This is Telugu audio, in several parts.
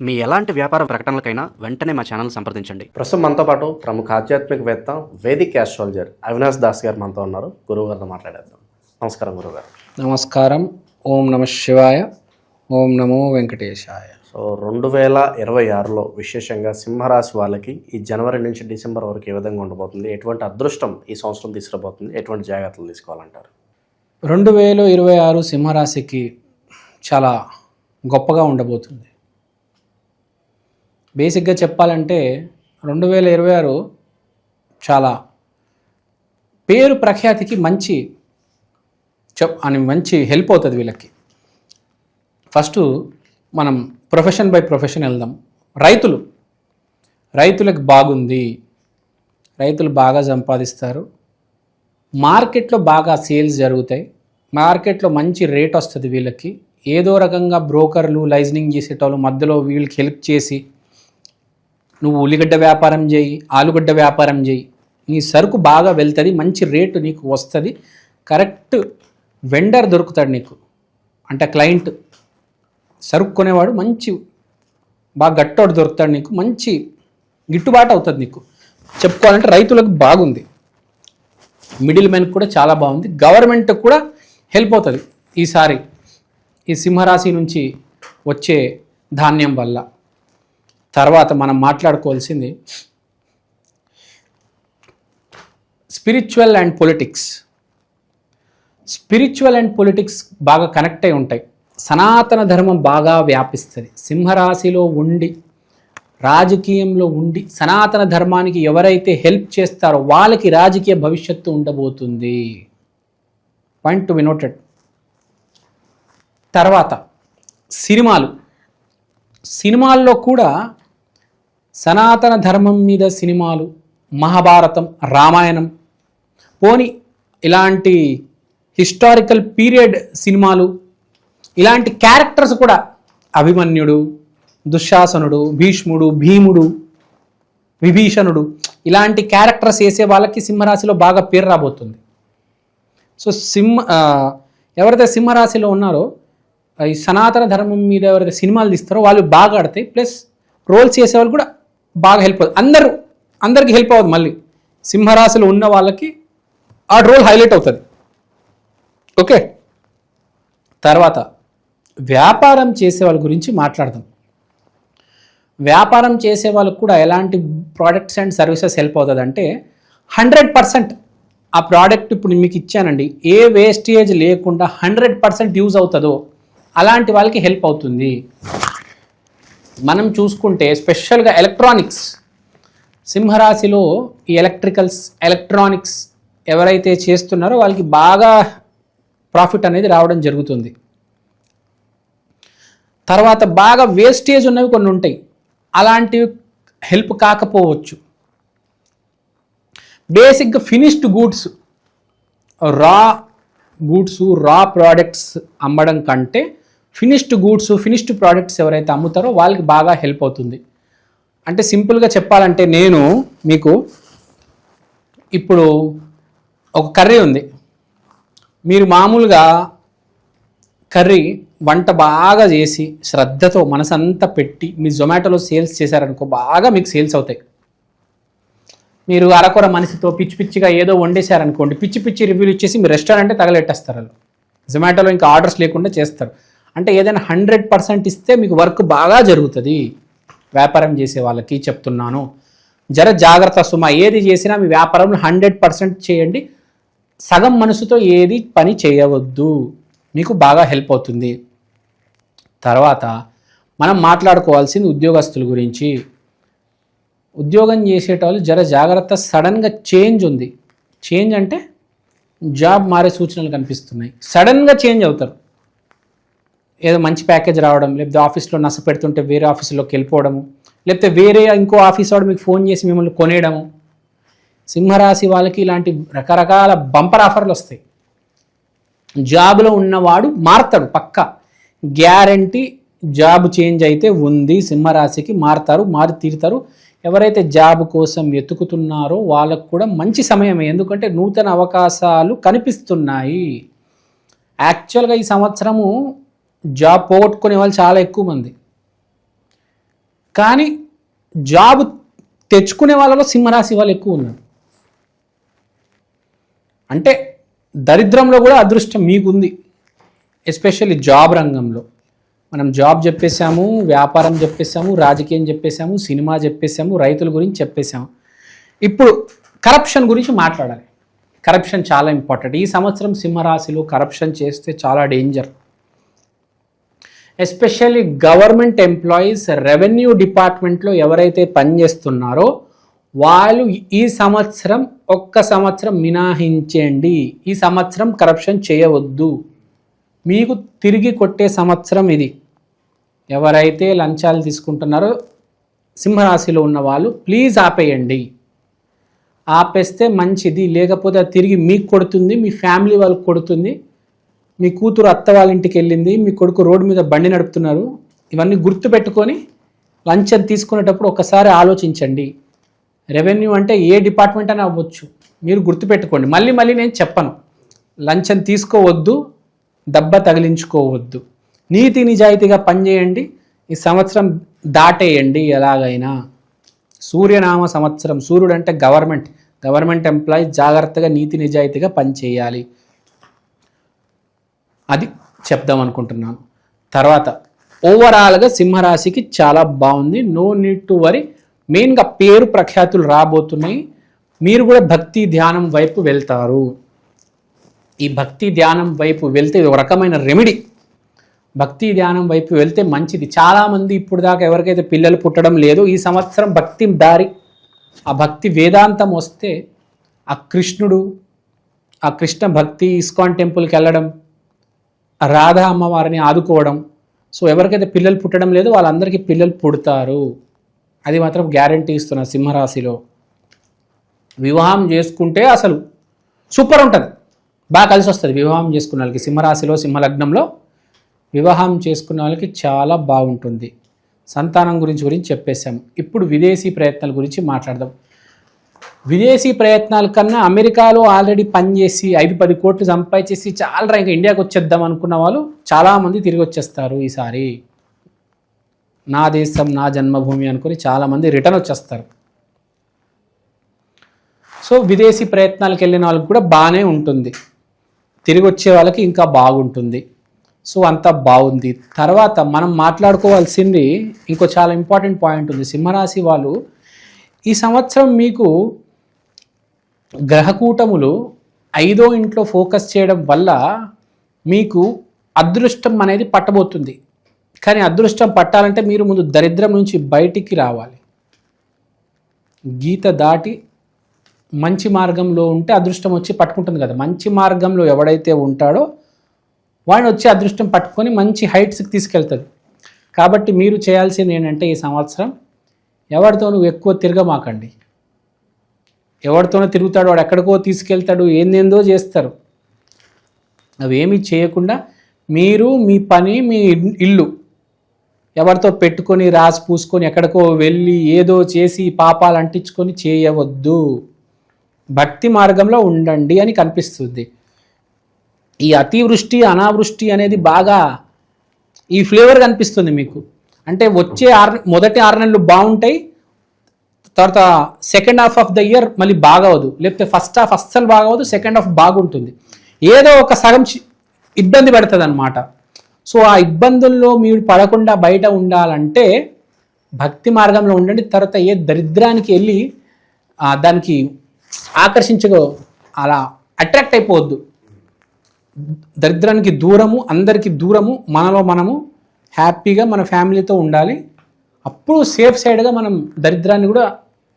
మీ ఎలాంటి వ్యాపార ప్రకటనలకైనా వెంటనే మా ఛానల్ సంప్రదించండి. ప్రస్తుతం మనతో పాటు ప్రముఖ ఆధ్యాత్మికవేత్త వేదిక్ ఆస్ట్రాలజర్ అవినాష్ దాస్ గారు మనతో ఉన్నారు. గురువు గారితో మాట్లాడేద్దాం. నమస్కారం గురువుగారు. నమస్కారం. ఓం నమ శివాయ. ఓం నమో వెంకటేశాయ. సో 2026లో విశేషంగా సింహరాశి వాళ్ళకి ఈ జనవరి నుంచి డిసెంబర్ వరకు ఏ విధంగా ఉండబోతుంది, ఎటువంటి అదృష్టం ఈ సంవత్సరం తీసుకురాబోతుంది, ఎటువంటి జాగ్రత్తలు తీసుకోవాలంటారు? 2026 సింహరాశికి చాలా గొప్పగా ఉండబోతుంది. బేసిక్గా చెప్పాలంటే 2026 చాలా పేరు ప్రఖ్యాతికి మంచి హెల్ప్ అవుతుంది వీళ్ళకి. ఫస్ట్ మనం ప్రొఫెషన్ బై ప్రొఫెషన్ వెళ్దాం. రైతులకు బాగుంది, రైతులు బాగా సంపాదిస్తారు, మార్కెట్లో బాగా సేల్స్ జరుగుతాయి, మార్కెట్లో మంచి రేట్ వస్తుంది వీళ్ళకి. ఏదో రకంగా బ్రోకర్లు లైజనింగ్ చేసేటోళ్ళు మధ్యలో వీళ్ళకి హెల్ప్ చేసి నువ్వు ఉల్లిగడ్డ వ్యాపారం చేయి, ఆలుగడ్డ వ్యాపారం చేయి, నీ సరుకు బాగా వెళ్తుంది, మంచి రేటు నీకు వస్తుంది, కరెక్ట్ వెండర్ దొరుకుతాడు నీకు, అంటే క్లయింట్ సరుకు కొనేవాడు మంచి బాగా గట్టోడు దొరుకుతాడు నీకు, మంచి గిట్టుబాటు అవుతుంది నీకు. చెప్పుకోవాలంటే రైతులకు బాగుంది, మిడిల్ మ్యాన్కి కూడా చాలా బాగుంది, గవర్నమెంట్ కూడా హెల్ప్ అవుతుంది ఈసారి ఈ సింహరాశి నుంచి వచ్చే ధాన్యం వల్ల. తర్వాత మనం మాట్లాడుకోవాల్సింది స్పిరిచువల్ అండ్ పొలిటిక్స్ బాగా కనెక్ట్ అయి ఉంటాయి. సనాతన ధర్మం బాగా వ్యాపిస్తుంది. సింహరాశిలో ఉండి రాజకీయంలో ఉండి సనాతన ధర్మానికి ఎవరైతే హెల్ప్ చేస్తారో వాళ్ళకి రాజకీయ భవిష్యత్తు ఉండబోతుంది. Point to be noted. తర్వాత సినిమాల్లో కూడా సనాతన ధర్మం మీద సినిమాలు, మహాభారతం, రామాయణం, పోని ఇలాంటి హిస్టారికల్ పీరియడ్ సినిమాలు, ఇలాంటి క్యారెక్టర్స్ కూడా అభిమన్యుడు, దుశ్శాసనుడు, భీష్ముడు, భీముడు, విభీషణుడు, ఇలాంటి క్యారెక్టర్స్ వేసే వాళ్ళకి సింహరాశిలో బాగా పేరు రాబోతుంది. సో ఎవరైతే సింహరాశిలో ఉన్నారో ఈ సనాతన ధర్మం మీద ఎవరైతే సినిమాలు తీస్తారో వాళ్ళు బాగా ఆడతాయి. ప్లస్ రోల్స్ చేసేవాళ్ళు కూడా బాగా హెల్ప్ అవుతుంది. అందరికీ హెల్ప్ అవుతుంది. మళ్ళీ సింహరాశిలో ఉన్న వాళ్ళకి ఆ రోల్ హైలైట్ అవుతుంది. ఓకే, తర్వాత వ్యాపారం చేసే వాళ్ళ గురించి మాట్లాడదాం. వ్యాపారం చేసే వాళ్ళకు కూడా ఎలాంటి ప్రోడక్ట్స్ అండ్ సర్వీసెస్ హెల్ప్ అవుతుంది అంటే 100% ఆ ప్రోడక్ట్ ఇప్పుడు మీకు ఇచ్చానండి, ఏ వేస్టేజ్ లేకుండా 100% యూజ్ అవుతుందో అలాంటి వాళ్ళకి హెల్ప్ అవుతుంది. మనం చూసుకుంటే స్పెషల్గా ఎలక్ట్రానిక్స్, సింహరాశిలో ఈ ఎలక్ట్రానిక్స్ ఎవరైతే చేస్తున్నారో వాళ్ళకి బాగా ప్రాఫిట్ అనేది రావడం జరుగుతుంది. తర్వాత బాగా వేస్టేజ్ ఉన్నవి కొన్ని ఉంటాయి, అలాంటివి హెల్ప్ కాకపోవచ్చు. బేసిక్గా ఫినిష్డ్ గూడ్స్, రా ప్రోడక్ట్స్ అమ్మడం కంటే ఫినిష్డ్ ప్రోడక్ట్స్ ఎవరైతే అమ్ముతారో వాళ్ళకి బాగా హెల్ప్ అవుతుంది. అంటే సింపుల్గా చెప్పాలంటే నేను మీకు ఇప్పుడు ఒక కర్రీ ఉంది, మీరు మామూలుగా కర్రీ వంట బాగా చేసి శ్రద్ధతో మనసంతా పెట్టి మీ జొమాటోలో సేల్స్ చేశారనుకో బాగా మీకు సేల్స్ అవుతాయి. మీరు అరకొర మనిషితో పిచ్చిగా ఏదో వండేశారనుకోండి, పిచ్చి రివ్యూలు ఇచ్చేసి మీ రెస్టారెంటే తగలెట్టేస్తారు. వాళ్ళు జొమాటోలో ఇంకా ఆర్డర్స్ లేకుండా చేస్తారు. అంటే ఏదైనా 100% ఇస్తే మీకు వర్క్ బాగా జరుగుతుంది. వ్యాపారం చేసే వాళ్ళకి చెప్తున్నాను, జాగ్రత్త సుమా. ఏది చేసినా మీ వ్యాపారంలో 100% చేయండి. సగం మనసుతో ఏది పని చేయవద్దు, మీకు బాగా హెల్ప్ అవుతుంది. తర్వాత మనం మాట్లాడుకోవాల్సింది ఉద్యోగస్తుల గురించి. ఉద్యోగం చేసేటోళ్ళు జాగ్రత్త. సడన్గా చేంజ్ ఉంది. చేంజ్ అంటే జాబ్ మారే సూచనలు కనిపిస్తున్నాయి. సడన్గా చేంజ్ అవుతారు. ఏదో మంచి ప్యాకేజ్ రావడం, లేకపోతే ఆఫీస్లో నస పెడుతుంటే వేరే ఆఫీసులోకి వెళ్ళిపోవడము, లేకపోతే వేరే ఇంకో ఆఫీస్ వాడు మీకు ఫోన్ చేసి మిమ్మల్ని కొనేయడము. సింహరాశి వాళ్ళకి ఇలాంటి రకరకాల బంపర్ ఆఫర్లు వస్తాయి. జాబ్లో ఉన్నవాడు మారతాడు, పక్కా గ్యారంటీ. జాబ్ చేంజ్ అయితే ఉంది, సింహరాశికి మారి తీరుతారు. ఎవరైతే జాబ్ కోసం వెతుకుతున్నారో వాళ్ళకు కూడా మంచి సమయమే, ఎందుకంటే నూతన అవకాశాలు కనిపిస్తున్నాయి. యాక్చువల్గా ఈ సంవత్సరము జాబ్ పోగొట్టుకునే వాళ్ళు చాలా ఎక్కువ మంది. కానీ జాబ్ తెచ్చుకునే వాళ్ళలో సింహరాశి వాళ్ళు ఎక్కువ ఉన్నారు. అంటే దరిద్రంలో కూడా అదృష్టం మీకుంది, ఎస్పెషల్లీ జాబ్ రంగంలో. మనం జాబ్ చెప్పేసాము, వ్యాపారం చెప్పేసాము, రాజకీయం చెప్పేసాము, సినిమా చెప్పేసాము, రైతుల గురించి చెప్పేసాము. ఇప్పుడు కరప్షన్ గురించి మాట్లాడాలి. కరప్షన్ చాలా ఇంపార్టెంట్. ఈ సంవత్సరం సింహరాశిలో కరప్షన్ చేస్తే చాలా danger. Especially government employees, revenue డిపార్ట్మెంట్లో ఎవరైతే పనిచేస్తున్నారో వాళ్ళు ఈ సంవత్సరం ఒక్క సంవత్సరం మినహాయించండి. ఈ సంవత్సరం కరప్షన్ చేయవద్దు, మీకు తిరిగి కొట్టే సంవత్సరం ఇది. ఎవరైతే లంచాలు తీసుకుంటున్నారో సింహరాశిలో ఉన్న వాళ్ళు ప్లీజ్ ఆపేయండి. ఆపేస్తే మంచిది, లేకపోతే అది తిరిగి మీకు కొడుతుంది, మీ ఫ్యామిలీ వాళ్ళకి కొడుతుంది. మీ కూతురు అత్త వాళ్ళ ఇంటికి వెళ్ళింది, మీ కొడుకు రోడ్డు మీద బండి నడుపుతున్నారు. ఇవన్నీ గుర్తుపెట్టుకొని లంచం తీసుకునేటప్పుడు ఒకసారి ఆలోచించండి. రెవెన్యూ అంటే ఏ డిపార్ట్మెంట్ అని అవ్వచ్చు, మీరు గుర్తుపెట్టుకోండి. మళ్ళీ మళ్ళీ నేను చెప్పను, లంచం తీసుకోవద్దు, దెబ్బ తగిలించుకోవద్దు, నీతి నిజాయితీగా పనిచేయండి. ఈ సంవత్సరం దాటేయండి ఎలాగైనా. సూర్యనామ సంవత్సరం. సూర్యుడు అంటే గవర్నమెంట్ ఎంప్లాయీ జాగ్రత్తగా నీతి నిజాయితీగా పనిచేయాలి. అది చెప్దాం అనుకుంటున్నాను. తర్వాత ఓవరాల్గా సింహరాశికి చాలా బాగుంది, నో నీడ్ టు వరీ. మెయిన్గా పేరు ప్రఖ్యాతులు రాబోతున్నాయి. మీరు కూడా భక్తి ధ్యానం వైపు వెళ్తారు. ఈ భక్తి ధ్యానం వైపు వెళ్తే ఇది ఒక రకమైన రెమెడీ. భక్తి ధ్యానం వైపు వెళ్తే మంచిది. చాలామంది ఇప్పుడు దాకా ఎవరికైతే పిల్లలు పుట్టడం లేదో ఈ సంవత్సరం భక్తి దారి, ఆ భక్తి వేదాంతం వస్తే ఆ కృష్ణుడు, ఆ కృష్ణ భక్తి, ఇస్కాన్ టెంపుల్కి వెళ్ళడం, రాధా అమ్మవారిని ఆదుకోవడం. సో ఎవరికైతే పిల్లలు పుట్టడం లేదో వాళ్ళందరికీ పిల్లలు పుడతారు. అది మాత్రం గ్యారంటీ ఇస్తున్నా. సింహరాశిలో వివాహం చేసుకుంటే అసలు సూపర్ ఉంటుంది, బాగా కలిసి వస్తుంది. వివాహం చేసుకున్న వాళ్ళకి సింహరాశిలో, సింహలగ్నంలో వివాహం చేసుకున్న వాళ్ళకి చాలా బాగుంటుంది. సంతానం గురించి చెప్పేశాము. ఇప్పుడు విదేశీ ప్రయత్నాల గురించి మాట్లాడదాం. విదేశీ ప్రయత్నాల కన్నా అమెరికాలో ఆల్రెడీ పనిచేసి 5-10 కోట్లు సంపాదించేసి చాలా ఇంకా ఇండియాకి వచ్చేద్దాం అనుకున్న వాళ్ళు చాలామంది తిరిగి వచ్చేస్తారు. ఈసారి నా దేశం నా జన్మభూమి అనుకుని చాలామంది రిటర్న్ వచ్చేస్తారు. సో విదేశీ ప్రయత్నాలకు వెళ్ళిన వాళ్ళకి కూడా బాగానే ఉంటుంది, తిరిగి వచ్చే వాళ్ళకి ఇంకా బాగుంటుంది. సో అంతా బాగుంది. తర్వాత మనం మాట్లాడుకోవాల్సింది ఇంకో చాలా ఇంపార్టెంట్ పాయింట్ ఉంది. సింహరాశి వాళ్ళు ఈ సంవత్సరం మీకు గ్రహకూటములు 5వ ఇంట్లో ఫోకస్ చేయడం వల్ల మీకు అదృష్టం అనేది పట్టబోతుంది. కానీ అదృష్టం పట్టాలంటే మీరు ముందు దరిద్రం నుంచి బయటికి రావాలి. గీత దాటి మంచి మార్గంలో ఉంటే అదృష్టం వచ్చి పట్టుకుంటుంది కదా. మంచి మార్గంలో ఎవడైతే ఉంటాడో వాడిని వచ్చి అదృష్టం పట్టుకొని మంచి హైట్స్కి తీసుకెళ్తుంది. కాబట్టి మీరు చేయాల్సింది ఏంటంటే ఈ సంవత్సరం ఎవరితోనూ ఎక్కువ తిరగమాకండి. ఎవరితోనో తిరుగుతాడు, వాడు ఎక్కడికో తీసుకెళ్తాడు, ఏందేందో చేస్తారు. అవేమీ చేయకుండా మీరు మీ పని, మీ ఇల్లు ఎవరితో పెట్టుకొని రాసి పూసుకొని ఎక్కడికో వెళ్ళి ఏదో చేసి పాపాలు అంటించుకొని చేయవద్దు. భక్తి మార్గంలో ఉండండి అని కనిపిస్తుంది. ఈ అతివృష్టి అనావృష్టి అనేది బాగా ఈ ఫ్లేవర్ కనిపిస్తుంది మీకు. అంటే వచ్చే మొదటి 6 నెలలు బాగుంటాయి, తర్వాత second half of the year మళ్ళీ బాగవదు, లేకపోతే ఫస్ట్ హాఫ్ అస్సలు బాగవదు, సెకండ్ హాఫ్ బాగుంటుంది. ఏదో ఒక సగం ఇబ్బంది పడుతుంది అన్నమాట. సో ఆ ఇబ్బందుల్లో మీరు పడకుండా బయట ఉండాలంటే భక్తి మార్గంలో ఉండండి. తర్వాత ఏ దరిద్రానికి వెళ్ళి దానికి ఆకర్షించగో అలా అట్రాక్ట్ అయిపోవద్దు. దరిద్రానికి దూరము, అందరికీ దూరము, మనలో మనము హ్యాపీగా మన ఫ్యామిలీతో ఉండాలి. అప్పుడు సేఫ్ సైడ్గా మనం దరిద్రాన్ని కూడా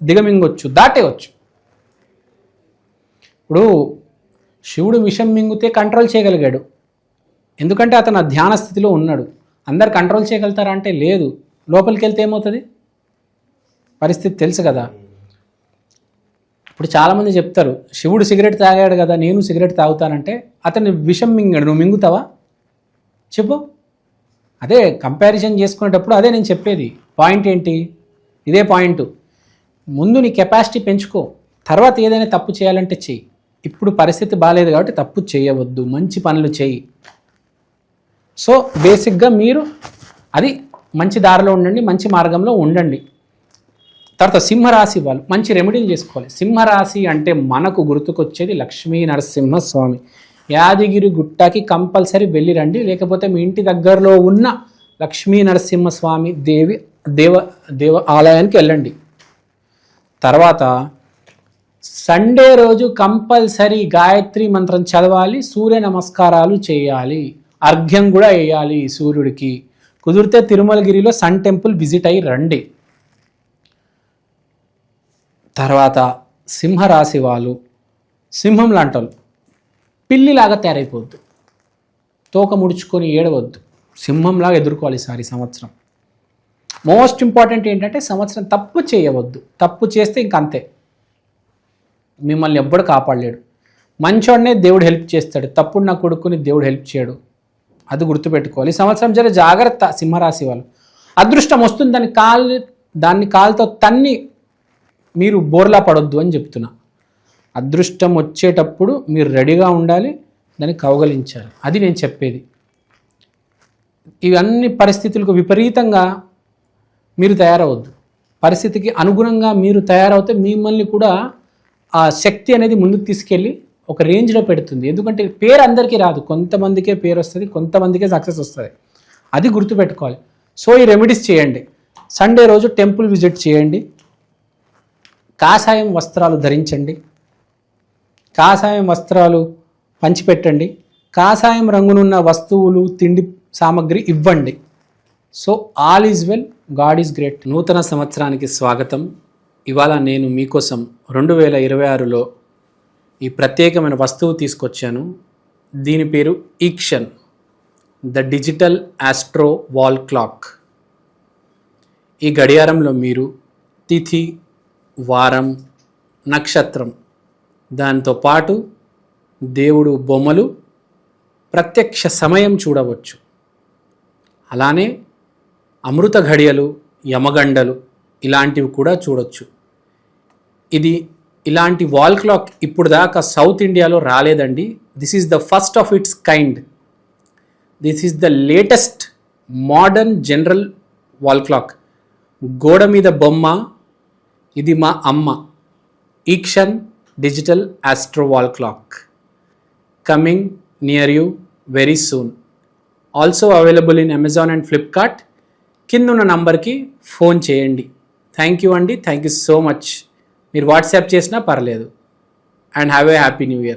దిగమింగొచ్చు, దాటేయచ్చు. ఇప్పుడు శివుడు విషం మింగితే కంట్రోల్ చేయగలిగాడు, ఎందుకంటే అతను ఆ ధ్యాన స్థితిలో ఉన్నాడు. అందరు కంట్రోల్ చేయగలుగుతారా అంటే లేదు. లోపలికి వెళ్తే ఏమవుతుంది పరిస్థితి తెలుసు కదా. ఇప్పుడు చాలామంది చెప్తారు శివుడు సిగరెట్ తాగాడు కదా, నేను సిగరెట్ తాగుతానంటే అతన్ని విషం మింగాడు, నువ్వు మింగుతావా చెప్పు. అదే కంపారిజన్ చేసుకునేటప్పుడు అదే నేను చెప్పేది పాయింట్ ఏంటి, ఇదే పాయింట్. ముందు నీ కెపాసిటీ పెంచుకో, తర్వాత ఏదైనా తప్పు చేయాలంటే చెయ్యి. ఇప్పుడు పరిస్థితి బాగాలేదు కాబట్టి తప్పు చేయవద్దు, మంచి పనులు చెయ్యి. సో బేసిక్గా మీరు అది మంచి దారిలో ఉండండి, మంచి మార్గంలో ఉండండి. తర్వాత సింహరాశి వాళ్ళు మంచి రెమెడీలు చేసుకోవాలి. సింహరాశి అంటే మనకు గుర్తుకొచ్చేది లక్ష్మీ నరసింహస్వామి. యాదగిరి గుట్టకి కంపల్సరీ వెళ్ళి రండి, లేకపోతే మీ ఇంటి దగ్గరలో ఉన్న లక్ష్మీ నరసింహస్వామి దేవ ఆలయానికి వెళ్ళండి. తర్వాత సండే రోజు కంపల్సరీ గాయత్రి మంత్రం చదవాలి, సూర్య నమస్కారాలు చేయాలి, అర్ఘ్యం కూడా వేయాలి సూర్యుడికి. కుదిరితే తిరుమలగిరిలో సన్ టెంపుల్ విజిట్ అయ్యి రండి. తర్వాత సింహరాశి వాళ్ళు సింహం లాంటి వాళ్ళు పిల్లిలాగా తయారైపోవద్దు, తోక ముడుచుకొని ఏడవద్దు, సింహంలాగా ఎదుర్కోవాలి ఈసారి సంవత్సరం. మోస్ట్ ఇంపార్టెంట్ ఏంటంటే సంవత్సరం తప్పు చేయవద్దు. తప్పు చేస్తే ఇంక అంతే, మిమ్మల్ని ఎవ్వడు కాపాడలేడు. మంచోడనే దేవుడు హెల్ప్ చేస్తాడు, తప్పుడు నా కొడుకుని దేవుడు హెల్ప్ చేయడు. అది గుర్తుపెట్టుకోవాలి. ఈ సంవత్సరం జర జాగ్రత్త సింహరాశి వాళ్ళు. అదృష్టం వస్తుంది, దాన్ని కాలుతో తన్ని మీరు బోర్లా పడొద్దు అని చెప్తున్నా. అదృష్టం వచ్చేటప్పుడు మీరు రెడీగా ఉండాలి, దాన్ని కౌగలించాలి. అది నేను చెప్పేది. ఇవన్నీ పరిస్థితులకు విపరీతంగా మీరు తయారవద్దు. పరిస్థితికి అనుగుణంగా మీరు తయారవుతే మిమ్మల్ని కూడా ఆ శక్తి అనేది ముందుకు తీసుకెళ్ళి ఒక రేంజ్లో పెడుతుంది. ఎందుకంటే పేరు అందరికీ రాదు, కొంతమందికే పేరు వస్తుంది, కొంతమందికే సక్సెస్ వస్తుంది. అది గుర్తుపెట్టుకోవాలి. సో ఈ రెమెడీస్ చేయండి. సండే రోజు టెంపుల్ విజిట్ చేయండి, కాషాయం వస్త్రాలు ధరించండి, కాషాయం వస్త్రాలు పంచిపెట్టండి, కాషాయం రంగునున్న వస్తువులు తిండి సామాగ్రి ఇవ్వండి. So all is well, God is great. నూతన సంవత్సరానికి స్వాగతం. ఇవాళ నేను మీకోసం 2026లో ఈ ప్రత్యేకమైన వస్తువు తీసుకొచ్చాను. దీని పేరు ఈక్షన్, the digital astro wall clock. ఈ గడియారంలో మీరు తిథి, వారం, నక్షత్రం, దాంతో పాటు దేవుడు బొమ్మలు, ప్రత్యక్ష సమయం చూడవచ్చు. అలానే అమృత ఘడియలు, యమగండలు ఇలాంటివి కూడా చూడొచ్చు. ఇలాంటి వాల్ క్లాక్ ఇప్పుడు దాకా సౌత్ ఇండియాలో రాలేదండి. This is the first of its kind. This is the latest modern general wall clock. గోడ మీద బొమ్మ, ఇది మా అమ్మ. ఈక్షన్ digital astro wall clock coming near you very soon. Also available in Amazon and Flipkart. కిందున్న నంబర్కి ఫోన్ చేయండి. థ్యాంక్ యూ అండి, థ్యాంక్ యూ సో మచ్. మీరు వాట్సాప్ చేసినా పర్లేదు. And have a happy new year.